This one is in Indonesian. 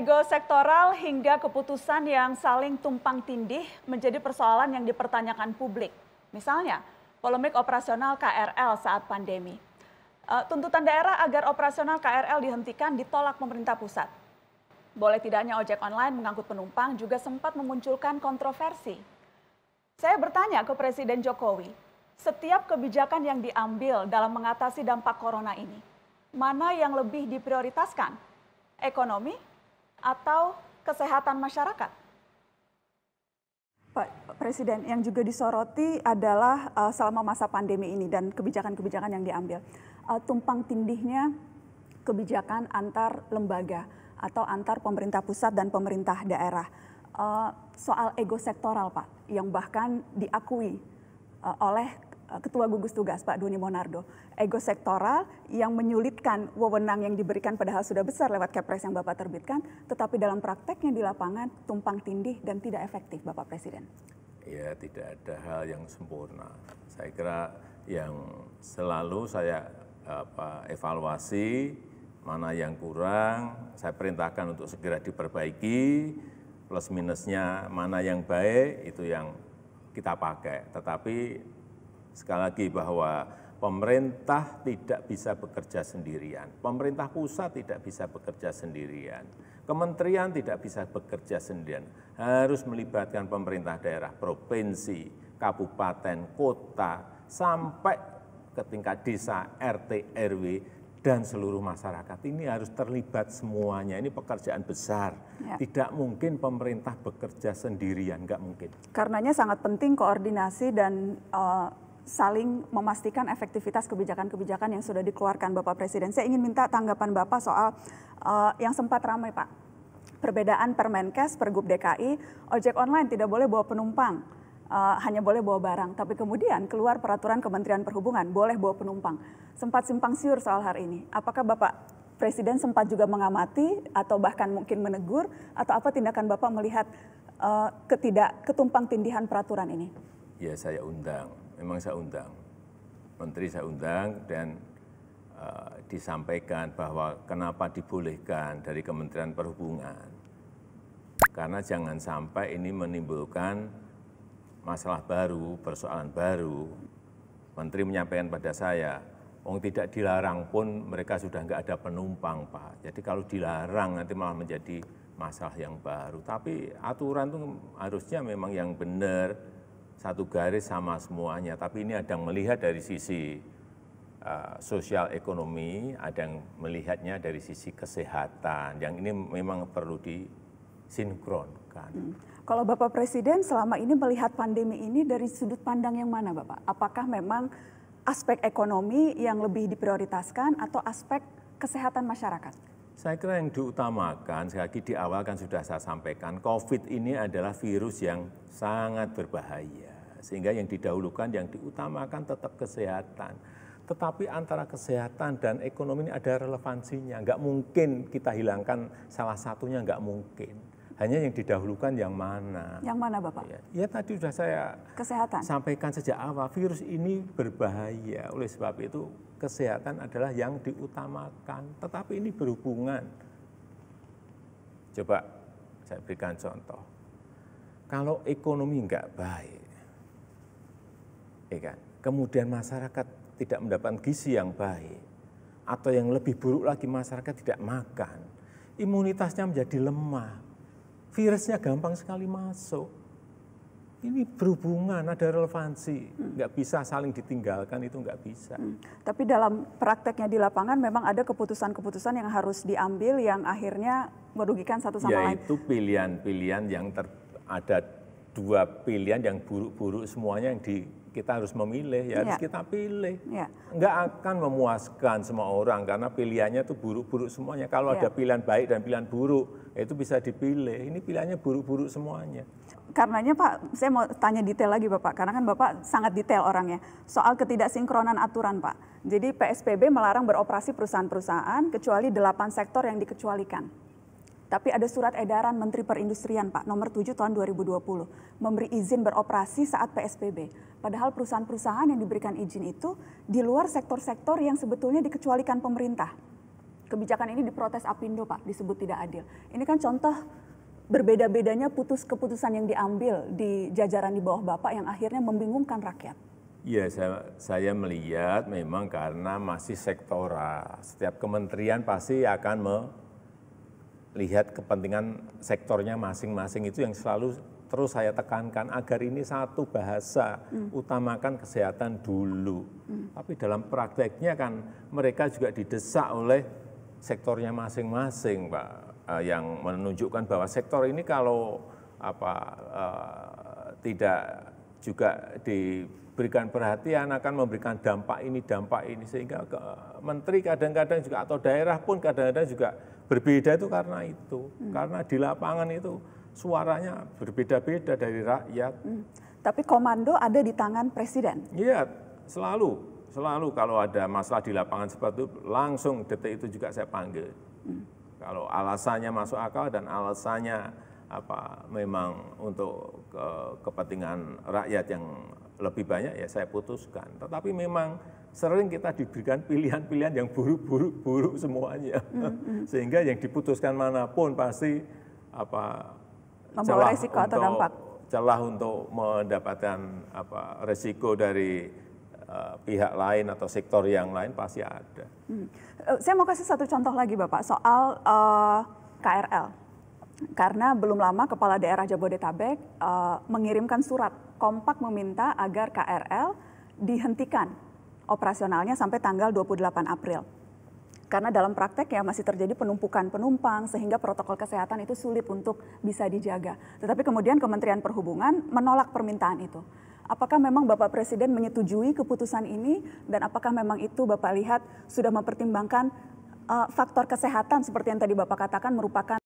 ego sektoral hingga keputusan yang saling tumpang tindih menjadi persoalan yang dipertanyakan publik. Misalnya, polemik operasional KRL saat pandemi. Tuntutan daerah agar operasional KRL dihentikan ditolak pemerintah pusat. Boleh tidaknya ojek online mengangkut penumpang juga sempat memunculkan kontroversi. Saya bertanya ke Presiden Jokowi, setiap kebijakan yang diambil dalam mengatasi dampak corona ini, mana yang lebih diprioritaskan? Ekonomi atau kesehatan masyarakat? Pak Presiden, yang juga disoroti adalah selama masa pandemi ini dan kebijakan-kebijakan yang diambil. Tumpang tindihnya kebijakan antar lembaga atau antar pemerintah pusat dan pemerintah daerah. Soal ego sektoral, Pak, yang bahkan diakui oleh Ketua Gugus Tugas Pak Doni Monardo, ego sektoral yang menyulitkan wewenang yang diberikan padahal sudah besar lewat Kepres yang Bapak terbitkan, tetapi dalam prakteknya di lapangan tumpang tindih dan tidak efektif, Bapak Presiden. Ya, tidak ada hal yang sempurna. Saya kira yang selalu saya evaluasi mana yang kurang, saya perintahkan untuk segera diperbaiki, plus minusnya mana yang baik itu yang kita pakai. Tetapi sekali lagi bahwa pemerintah tidak bisa bekerja sendirian, pemerintah pusat tidak bisa bekerja sendirian, kementerian tidak bisa bekerja sendirian, harus melibatkan pemerintah daerah, provinsi, kabupaten, kota, sampai ke tingkat desa, RT, RW, dan seluruh masyarakat. Ini harus terlibat semuanya, ini pekerjaan besar. Ya. Tidak mungkin pemerintah bekerja sendirian, nggak mungkin. Karenanya sangat penting koordinasi dan saling memastikan efektivitas kebijakan-kebijakan yang sudah dikeluarkan Bapak Presiden. Saya ingin minta tanggapan Bapak soal yang sempat ramai, Pak. Perbedaan Permenkes, Pergub DKI, ojek online tidak boleh bawa penumpang, hanya boleh bawa barang. Tapi kemudian keluar peraturan Kementerian Perhubungan, boleh bawa penumpang. Sempat simpang siur soal hari ini. Apakah Bapak Presiden sempat juga mengamati atau bahkan mungkin menegur, atau apa tindakan Bapak melihat ketumpang tindihan peraturan ini? Ya, saya undang. Memang saya undang, menteri saya undang dan disampaikan bahwa kenapa dibolehkan dari Kementerian Perhubungan. Karena jangan sampai ini menimbulkan masalah baru, persoalan baru. Menteri menyampaikan pada saya, tidak dilarang pun mereka sudah nggak ada penumpang, Pak. Jadi kalau dilarang nanti malah menjadi masalah yang baru. Tapi aturan itu harusnya memang yang benar, satu garis sama semuanya, tapi ini ada yang melihat dari sisi sosial ekonomi, ada yang melihatnya dari sisi kesehatan, yang ini memang perlu disinkronkan. Kalau Bapak Presiden selama ini melihat pandemi ini dari sudut pandang yang mana, Bapak? Apakah memang aspek ekonomi yang lebih diprioritaskan atau aspek kesehatan masyarakat? Saya kira yang diutamakan, sekali lagi di awal kan sudah saya sampaikan, COVID ini adalah virus yang sangat berbahaya. Sehingga yang didahulukan, yang diutamakan tetap kesehatan. Tetapi antara kesehatan dan ekonomi ini ada relevansinya. Nggak mungkin kita hilangkan salah satunya, nggak mungkin. Hanya yang didahulukan yang mana. Yang mana, Bapak? Ya tadi sudah saya sampaikan sejak awal, virus ini berbahaya. Oleh sebab itu kesehatan adalah yang diutamakan. Tetapi ini berhubungan. Coba saya berikan contoh. Kalau ekonomi nggak baik, ya kan? Kemudian masyarakat tidak mendapatkan gizi yang baik, atau yang lebih buruk lagi masyarakat tidak makan, imunitasnya menjadi lemah, virusnya gampang sekali masuk. Ini berhubungan, ada relevansi, nggak bisa saling ditinggalkan, itu nggak bisa. Tapi dalam prakteknya di lapangan memang ada keputusan-keputusan yang harus diambil yang akhirnya merugikan satu sama lain. Yaitu pilihan-pilihan yang ada dua pilihan yang buruk-buruk semuanya yang kita harus memilih, ya harus kita pilih. Nggak akan memuaskan semua orang karena pilihannya itu buruk-buruk semuanya. Kalau ada pilihan baik dan pilihan buruk, itu bisa dipilih. Ini pilihannya buruk-buruk semuanya. Karenanya Pak, saya mau tanya detail lagi Bapak, karena kan Bapak sangat detail orangnya. Soal ketidaksinkronan aturan Pak. Jadi PSBB melarang beroperasi perusahaan-perusahaan kecuali 8 sektor yang dikecualikan. Tapi ada surat edaran Menteri Perindustrian Pak, nomor 7 tahun 2020, memberi izin beroperasi saat PSBB. Padahal perusahaan-perusahaan yang diberikan izin itu di luar sektor-sektor yang sebetulnya dikecualikan pemerintah. Kebijakan ini diprotes Apindo, Pak, disebut tidak adil. Ini kan contoh berbeda-bedanya keputusan yang diambil di jajaran di bawah Bapak yang akhirnya membingungkan rakyat. Iya, saya melihat memang karena masih sektoral. Setiap kementerian pasti akan melihat kepentingan sektornya masing-masing, itu yang selalu terus saya tekankan agar ini satu bahasa, utamakan kesehatan dulu. Tapi dalam prakteknya kan mereka juga didesak oleh sektornya masing-masing, Pak, yang menunjukkan bahwa sektor ini kalau tidak juga diberikan perhatian akan memberikan dampak ini, sehingga menteri kadang-kadang juga atau daerah pun kadang-kadang juga berbeda itu karena itu, karena di lapangan itu suaranya berbeda-beda dari rakyat. Tapi komando ada di tangan presiden. Iya, selalu kalau ada masalah di lapangan seperti itu, langsung detik itu juga saya panggil. Kalau alasannya masuk akal dan alasannya memang untuk kepentingan rakyat yang lebih banyak, ya saya putuskan. Tetapi memang sering kita diberikan pilihan-pilihan yang buruk semuanya, sehingga yang diputuskan manapun pasti membawa resiko atau dampak. Celah untuk mendapatkan resiko dari pihak lain atau sektor yang lain pasti ada. Saya mau kasih satu contoh lagi, Bapak, soal KRL. Karena belum lama Kepala Daerah Jabodetabek mengirimkan surat kompak meminta agar KRL dihentikan operasionalnya sampai tanggal 28 April. Karena dalam praktek ya masih terjadi penumpukan penumpang sehingga protokol kesehatan itu sulit untuk bisa dijaga. Tetapi kemudian Kementerian Perhubungan menolak permintaan itu. Apakah memang Bapak Presiden menyetujui keputusan ini dan apakah memang itu Bapak lihat sudah mempertimbangkan faktor kesehatan seperti yang tadi Bapak katakan merupakan